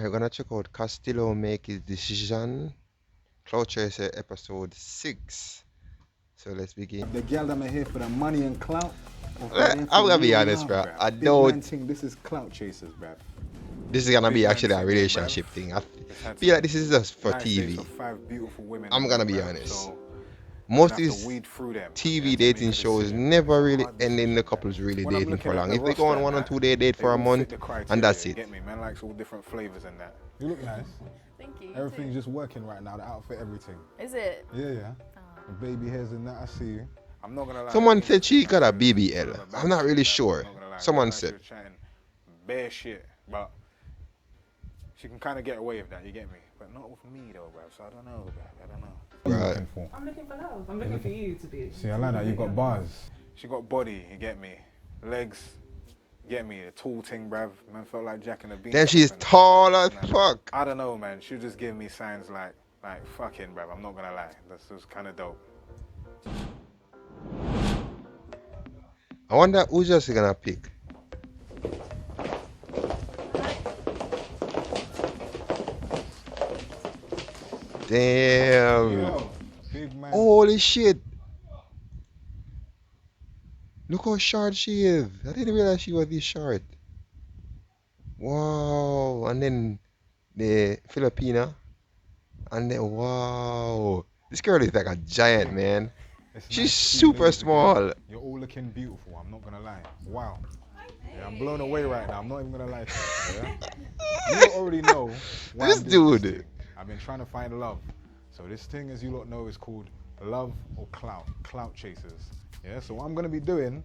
Alright, we're gonna check out Castillo make his decision. Clout Chaser episode 6. So let's begin. The girl that are here for the money and clout. I'm gonna be honest, bro. I don't. This is clout chasers, bruv. This is gonna Big be man actually a thing, relationship bruv. thing. I feel like this is just for Nice TV. dates of 5 beautiful women. I'm gonna be bruv. honest. So, Most of you have to these weed through them. TV You have to dating make a shows decision. never It's a really hard end in decision, the couples man. really When I'm dating looking for at long. the If they go on roster 1 or and 2 day date they for a all fit month, the criteria, and that's it. Get me, man likes all different flavors and that. You look nice. Thank you. Everything's just working right now. The outfit, everything. Is it? Yeah. The baby hairs and that. I see you. I'm not gonna lie. Someone said she got a BBL. I'm not really sure. Someone said. Bare shit, but she can kind of get away with that. You get me? But not with me though, bro. So I don't know, bro. I don't know. What are you looking for? I'm looking for love. I'm looking for you to be. See, I like that. You got bars. She got body. You get me? Legs. Get me? The tall thing, bruv. Man felt like Jack and the Bean. Then she's tall as fuck. I don't know, man. She just give me signs like fucking, bruv. I'm not gonna lie. This was kind of dope. I wonder who's just gonna pick. Damn. Yo, big man. Holy shit. Look how short she is. I didn't realize she was this short. Wow. And then the Filipina. And then, wow. This girl is like a giant, man. It's She's nice to see super ladies small. again. You're all looking beautiful. I'm not gonna lie. Wow. Yeah, I'm blown away right now. I'm not even gonna lie to you. Yeah? You already know why This I'm doing dude. thing. I've been trying to find love. So this thing, as you lot know, is called love or clout. Clout chasers. Yeah. So what I'm gonna be doing,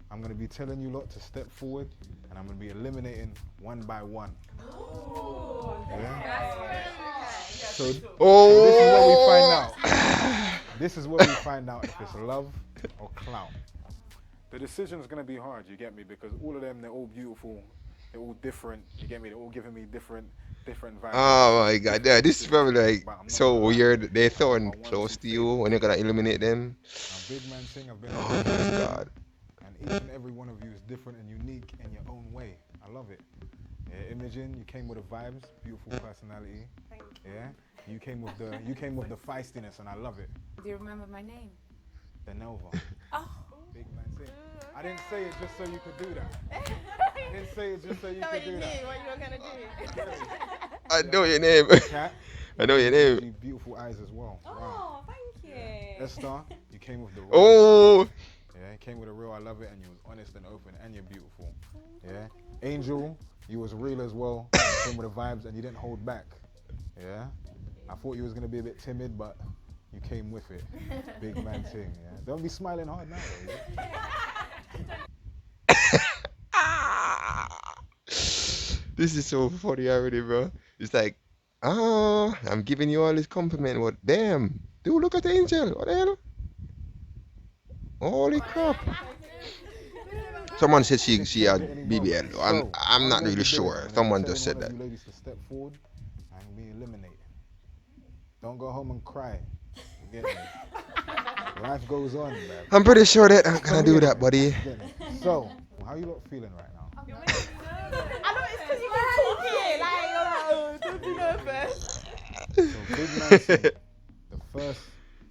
I'm gonna be telling you lot to step forward, and I'm gonna be eliminating one by one. Yeah. So this is what we find out. This is what we find out if it's love or clout. The decision's gonna be hard, you get me? Because all of them, they're all beautiful, they're all different, you get me? They're all giving me different vibes. Oh my god, yeah, this is probably like But I'm not so gonna lie. weird. They're throwing I want close to to say- you when you're gonna eliminate them. Now, big man thing, I've been Oh my god. and each and every one of you is different and unique in your own way. I love it. Yeah, Imogen, you came with the vibes, beautiful personality. Thank you. Yeah, you came with the feistiness, and I love it. Do you remember my name? The Nova. Oh. Big man thing. I didn't say it just so you could do that. I didn't say it just so you No, could you do knew that. what you were gonna do. I know your name. Kat, I know your name. you beautiful eyes as well. Wow. Oh, thank you. Esther, you came with the real. Oh, Yeah, you came with a real. I love it, and you was honest and open, and you're beautiful. Yeah. Angel, you was real as well. You came with the vibes, and you didn't hold back. Yeah. I thought you was gonna be a bit timid, but you came with it. Big man thing. Yeah. Don't be smiling hard now. Though, this is so funny already, bro. It's like, I'm giving you all this compliment, but damn, dude, look at the angel. What the hell? Holy crap. Someone said she had BBL. Though. I'm not really sure. Someone just said that. You ladies to step forward and be eliminated. Don't go home and cry. You get me? Life goes on, man. I'm pretty sure that I'm gonna do that, buddy. Get me? So, how you lot feeling right now? I know it's because you keep talking. Like, don't you know first? So, big man, said, the first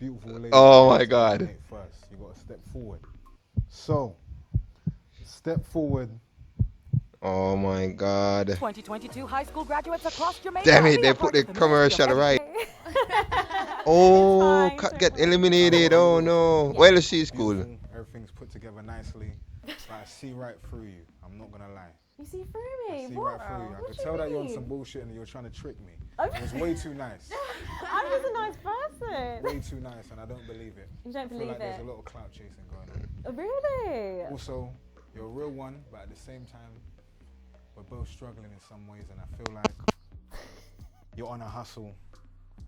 beautiful lady. Oh my to God. eliminate First, you got to step forward. So, step forward. Oh my god. 2022 high school graduates across Jamaica. Damn it, they put the commercial right. Oh, get eliminated. Oh no. Well, she's cool. Beautiful, everything's put together nicely. But I see right through you. I'm not gonna lie. You see through I me? see What? right through you. I What could do tell you that you're on mean? some bullshit and you're trying to trick me. Okay. It was way too nice. I'm just a nice person. Way too nice, and I don't believe it. You don't I feel believe like there's it? a lot of clout chasing going on. Oh, really? Also, you're a real one, but at the same time, we're both struggling in some ways, and I feel like you're on a hustle,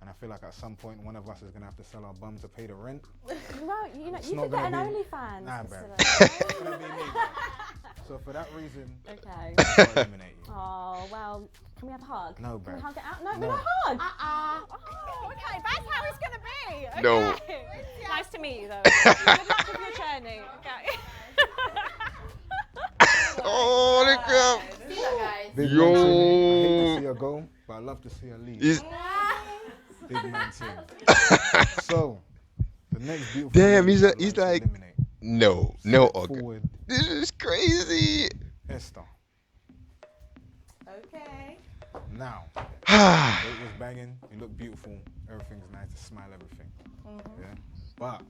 and I feel like at some point one of us is gonna have to sell our bum to pay the rent. Well, you know, It's you not could get an gonna be- OnlyFans. Nah, instead bruv. of- It's gonna be me, bruv. So for that reason, Okay. I'll eliminate you. Oh, well, can we have a hug? No, Can we bruv. hug it out? No, No. we're not hug. Oh, okay, that's how it's going to be. Okay. No. Nice to meet you, though. Good luck with your journey. Okay. Holy crap. See that, guys? Big man thing. I hate to Yo. see her go, but I love to see her leave. He's- Big man thing. So, the next beautiful Damn, lady I'd he's to like, eliminate. no, Step okay. forward, This is crazy. Esther. Okay. Now, Ah, it was banging. You look beautiful. Everything's nice. The smile, everything. Yeah. But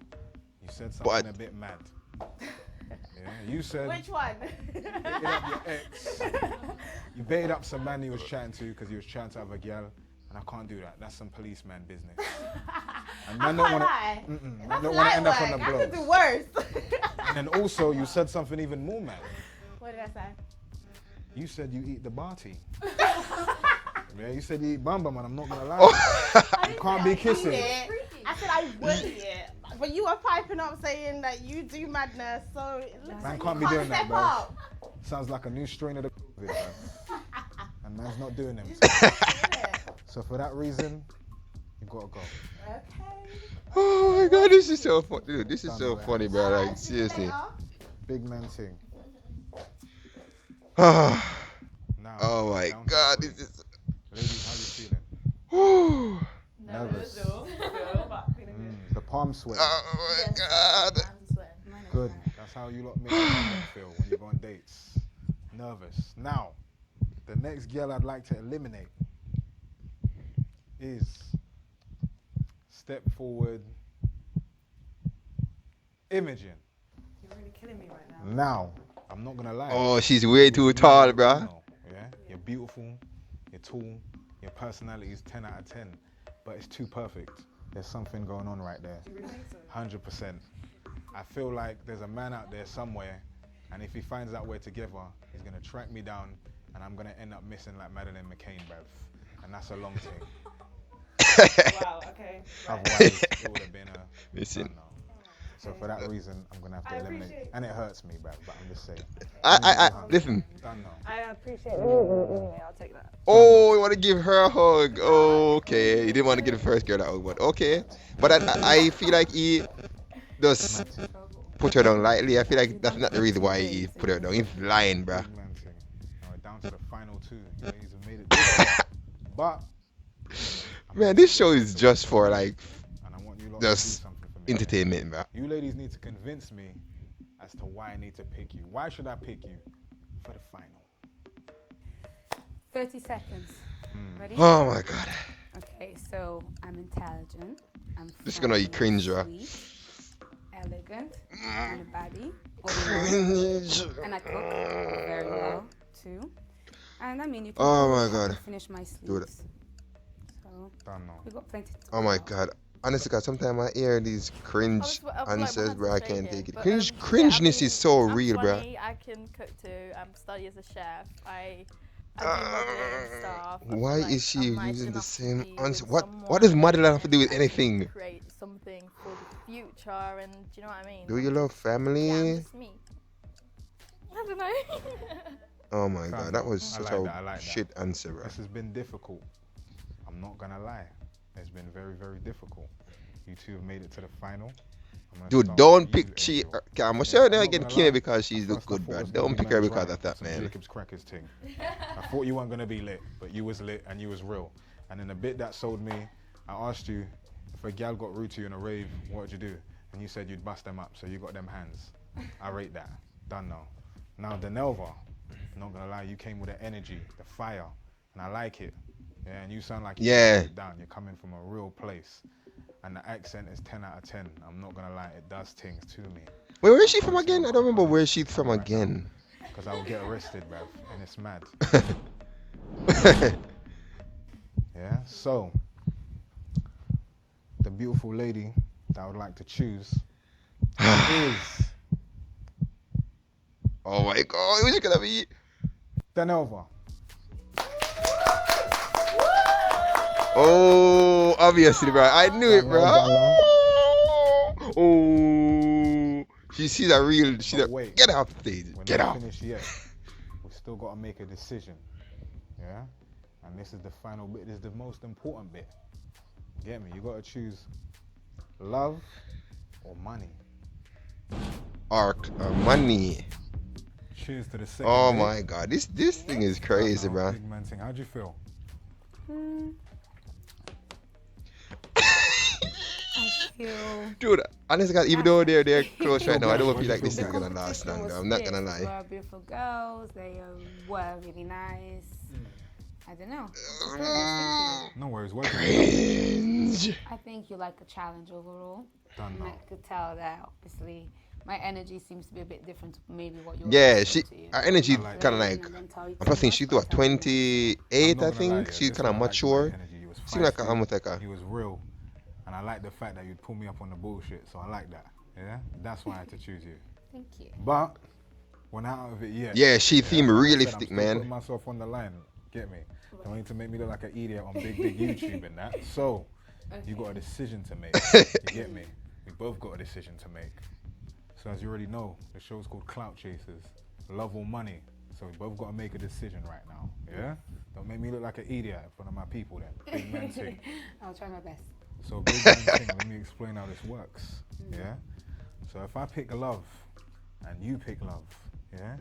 you said something a bit mad. Yeah. You said Which one? baited up your ex. You baited up some man he was chatting to because he was trying to have a girl, and I can't do that. That's some policeman business. And I man can't don't lie. want to end up on the I could do blows. worse. And then also you said something even more mad. What did I say? You said you eat the barty. Yeah, you said you eat bamba, man. I'm not gonna lie. You can't be kissing. I said I would eat it. But you were piping up saying that you do madness, so it looks Man like can't you be doing step that, bro. up. Sounds like a new strain of the COVID, man. And man's not doing them. So for that reason, you gotta go. Okay. oh my god, this is so funny. Dude, this is Done, so bro. funny, bro. Alright, Like, see you seriously. later. Big man thing. oh Now, my down to god, three. this is. Ladies, how you feeling? Whew. Nervous. Mm. The palm sweat. Oh my god. Good. That's how you lot make women feel when you go on dates. Nervous. Now, the next girl I'd like to eliminate is step forward, Imogen. You're really killing me right now. Now, I'm not gonna lie. Oh, she's way too tall, bruh. Yeah, you're beautiful, you're tall, your personality is 10 out of 10, but it's too perfect. There's something going on right there. Do you really think so? 100%. I feel like there's a man out there somewhere, and if he finds out we're together, he's gonna track me down, and I'm gonna end up missing like Madeleine McCain, bruv. And that's a long thing. Wow, okay. Right. Otherwise, it would have been a Listen. no. So for that reason, I'm gonna have to I eliminate. appreciate- And it hurts me, bruv, but I'm just saying. Listen. Done now. I appreciate it. Anyway, I'll take that. Oh, you want to give her a hug? Okay, you didn't want to give the first girl a hug, but okay. But I feel like he just put her down lightly. I feel like that's not the reason why he put her down. He's lying, bruh. Big man thing. Now we're down to the final two. You ladies have made it this far. But Man, this show is just for like and I want you lot to do just something for me. entertainment, bruh. You ladies need to convince me as to why I need to pick you. Why should I pick you for the final? 30 seconds. Ready? Oh my god. Okay, so I'm intelligent. I'm This is gonna be funny, cringe, bruh. sweet, elegant, and a baddie. all in one. Cringe. And I cook very well too. And I mean, you can Oh my help me god. finish my Do it. sleeves. So Don't know. we got plenty to Oh my talk god. Honestly, cause sometimes I hear these cringe answers, bro. I can't take it. Cringe, yeah, cringeness is so I'm real, bro. funny, I can cook too. Study as a chef. I do modeling stuff. I feel Why like is she I'm nice using the enough to same be answer? with What does someone modeling have to do with and anything? Create something for the future, and do you know what I mean? Do you love Yeah, I'm family? just me. I don't know. Oh my god, that was I such like a that, I like that. shit answer, bro. This has been difficult. I'm not gonna lie. It's been very, very difficult. You two have made it to the final. I'm gonna Dude, start don't with you, pick she. Angel. I'm sure I'm they're not getting gonna Kimmy lie. because she's First look I good, thought bro. it was Don't gonna be pick her Man's because Right, of that, some man. Jacob's Crackers thing. I thought you weren't gonna be lit, but you was lit and you was real. And then the bit that sold me, I asked you if a gal got rude to you in a rave, what would you do? And you said you'd bust them up, so you got them hands. I rate that. Done now. Now Denelva, not gonna lie, you came with the energy, the fire, and I like it. Yeah, and you sound like you're Yeah. it down. You're coming from a real place, and the accent is 10 out of 10. I'm not gonna lie, it does things to me. Wait, where is she from again? I don't remember where she's from again. Because I will get arrested, bruv, and it's mad. Yeah, so the beautiful lady that I would like to choose is Oh my god, who's it gonna be? Denelva. Oh, obviously, bro. I knew it, bro. Denelva. Oh, she's a real. She's a. But wait. Get off the stage. We're Get not off. finished yet. We still got to make a decision. Yeah? And this is the final bit. This is the most important bit. Get me? You got to choose love or money. Arc money. cheers to the second. Oh date. my god, this thing is crazy, Now, bro. Big man thing. How'd you feel? I feel. Dude, honestly, God, even though they're close right now, I don't Why'd feel you like feel this is bad? gonna last long. was Though. I'm not gonna fierce. They lie. were beautiful girls. They were really nice. I don't know. No worries. What? Cringe. I think you like a challenge overall. Done And I now. could tell that obviously my energy seems to be a bit different to maybe what you're Yeah, used she, to, you her know. energy I like kind of that. like. And then tell you I'm too thinking much, she's but what tell you 28, I'm I not gonna lie, think. yeah, She's this kind of one I liked about your mature. energy. You was Seem like feisty, I'm with like a. you was real, and I like the fact that you'd pull me up on the bullshit. So I like that. Yeah, that's why I had to choose you. Thank you. But we're not out of it yet. Yeah, she seemed like I said, realistic, I'm still man. putting myself on the line. Get me? Don't need to make me look like an idiot on big YouTube and that. So you got a decision to make. You get me? We both got a decision to make. So as you already know, the show's called Clout Chasers, Love or Money. So we both got to make a decision right now. Yeah? Don't make me look like an idiot in front of my people then. Big man thing. I'll try my best. So big man thing, let me explain how this works. Yeah? So if I pick love and you pick love, yeah?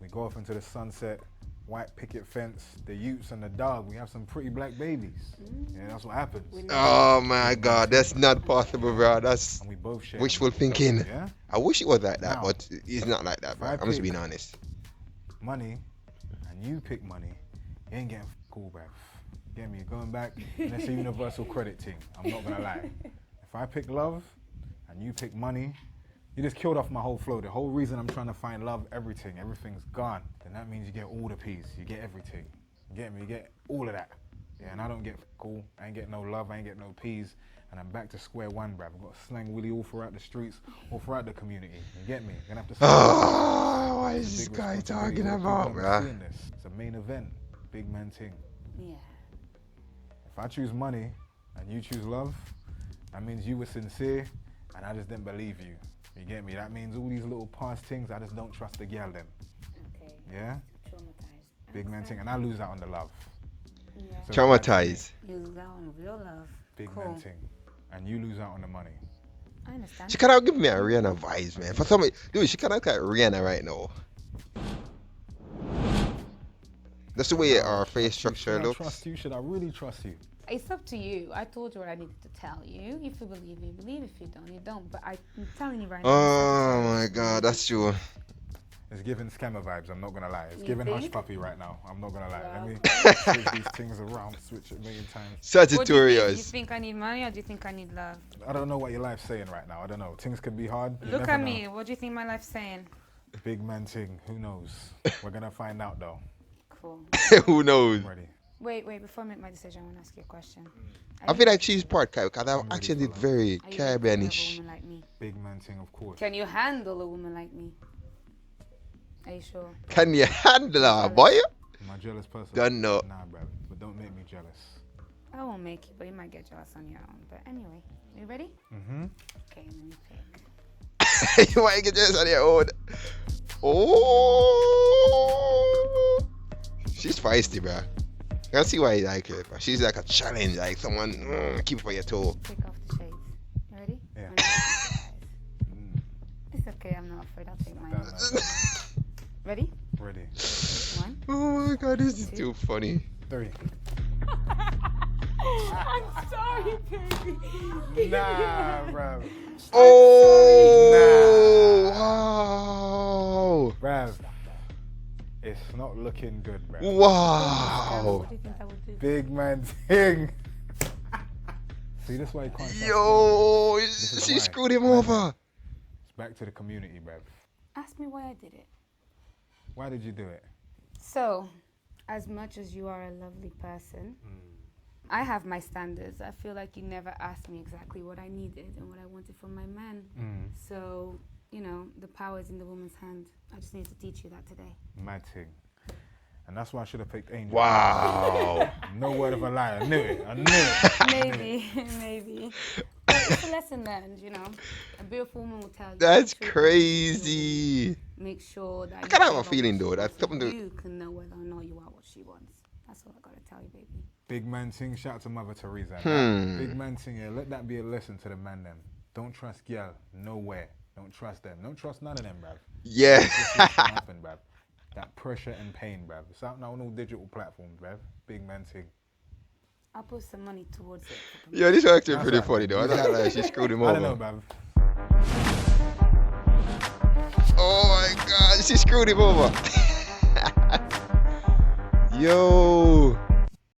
We go off into the sunset, white picket fence, the utes and the dog, we have some pretty black babies. Yeah, that's what happens. Oh my god, that's not possible, bro. That's And we both share. wishful thinking. Yeah? I wish it was like that, Now, but it's not like that, bro. I I'm just pick- being honest. Money and you pick money, you ain't getting cool, bruv. Get me? You're going back, and it's a universal credit thing. I'm not gonna lie. If I pick love and you pick money, you just killed off my whole flow. The whole reason I'm trying to find love, everything's gone. Then that means you get all the peas, you get everything. You get me? You get all of that. Yeah, and I don't get cool. I ain't get no love. I ain't get no peas. And I'm back to square one, bruv. I've got to slang Willie all throughout the streets, all throughout the community. You get me? You're gonna have to. Oh, what It's is a this big guy responsibility. talking People about, don't be bro? seeing this. It's a main event, big man thing. Yeah. If I choose money and you choose love, that means you were sincere and I just didn't believe you. You get me? That means all these little past things, I just don't trust the girl then. Okay. Yeah? Traumatized. Big man thing. And I lose out on the love. Yeah. So Traumatized. You lose out on real love. Big Cool. man thing. And you lose out on the money. I understand. She kind of give me a Rihanna vibes, man. For some, dude, she kind of like Rihanna right now. That's the way our face structure Should I looks. trust you? Should I really trust you? It's up to you. I told you what I needed to tell you. If you believe, you believe. If you don't, you don't. But I'm telling you right now. Oh my god, that's true. It's giving scammer vibes, I'm not gonna lie. It's You giving hush think? puppy right now. I'm not gonna lie. Let me Well. switch these things around, switch it a million times. What do you think? Do you Sagittarius. think I need money or do you think I need love? I don't know what your life's saying right now. I don't know. Things can be hard. You Look never at know. me. What do you think my life's saying? Big man thing. Who knows? We're gonna find out though. Cool. Who knows? I'm ready. Wait. Before I make my decision, I want to ask you a question. I feel like she's part Caribbean because I'm I ready actually for did love. very Are you ready to have a Caribbeanish. woman like me? Big man thing, of course. Can you handle a woman like me? Are you sure? Can you handle her, boy? Am I a jealous person? Don't know. Nah, bro. But don't make me jealous. I won't make you, but you might get jealous on your own. But anyway, you ready? Mm-hmm. Okay, let me pick. You might get jealous on your own. Oh, she's feisty, bro. I can see why you like her, bro. She's like a challenge, like someone keep it on your toe. Take off the shades. You ready? Yeah. I'm gonna take my eyes. Mm. It's okay, I'm not afraid. I'll take mine. Done that. Ready? Ready. 1. Oh my god, this is too funny. 3. I'm sorry, baby. Nah, bro. Oh, Bruv. It's not looking good, wow. bro. Wow. What do you think I would do? Big man thing. See, that's why you can't trust Yo, is she why. screwed him Right over. now. It's back to the community, bruv. Ask me why I did it. Why did you do it? So, as much as you are a lovely person, I have my standards. I feel like you never asked me exactly what I needed and what I wanted from my man. So, you know, the power is in the woman's hand. I just need to teach you that today. Mad thing. And that's why I should have picked Angel. Wow. No word of a lie. I knew it. I knew it. Maybe. But it's a lesson learned, you know. A beautiful woman will tell you. That's the truth. crazy. Make sure that I kinda have a you feeling, know though, what that she something wants, to- so you can know whether or not you are what she wants. That's all I gotta tell you, baby. Big man thing. Shout out to Mother Teresa. Big man thing. Yeah, let that be a lesson to the man them. Don't trust girl nowhere. Don't trust them. Don't trust none of them, bruv. Yeah. Just listen happen, bruv. that pressure and pain, bruv. It's out now on all digital platforms, bruv. Big man thing. I'll put some money towards it. Yeah, this was actually That's pretty right. funny though. I don't like she screwed him I don't know, over. bruv. Oh my god, she screwed him over. Yo.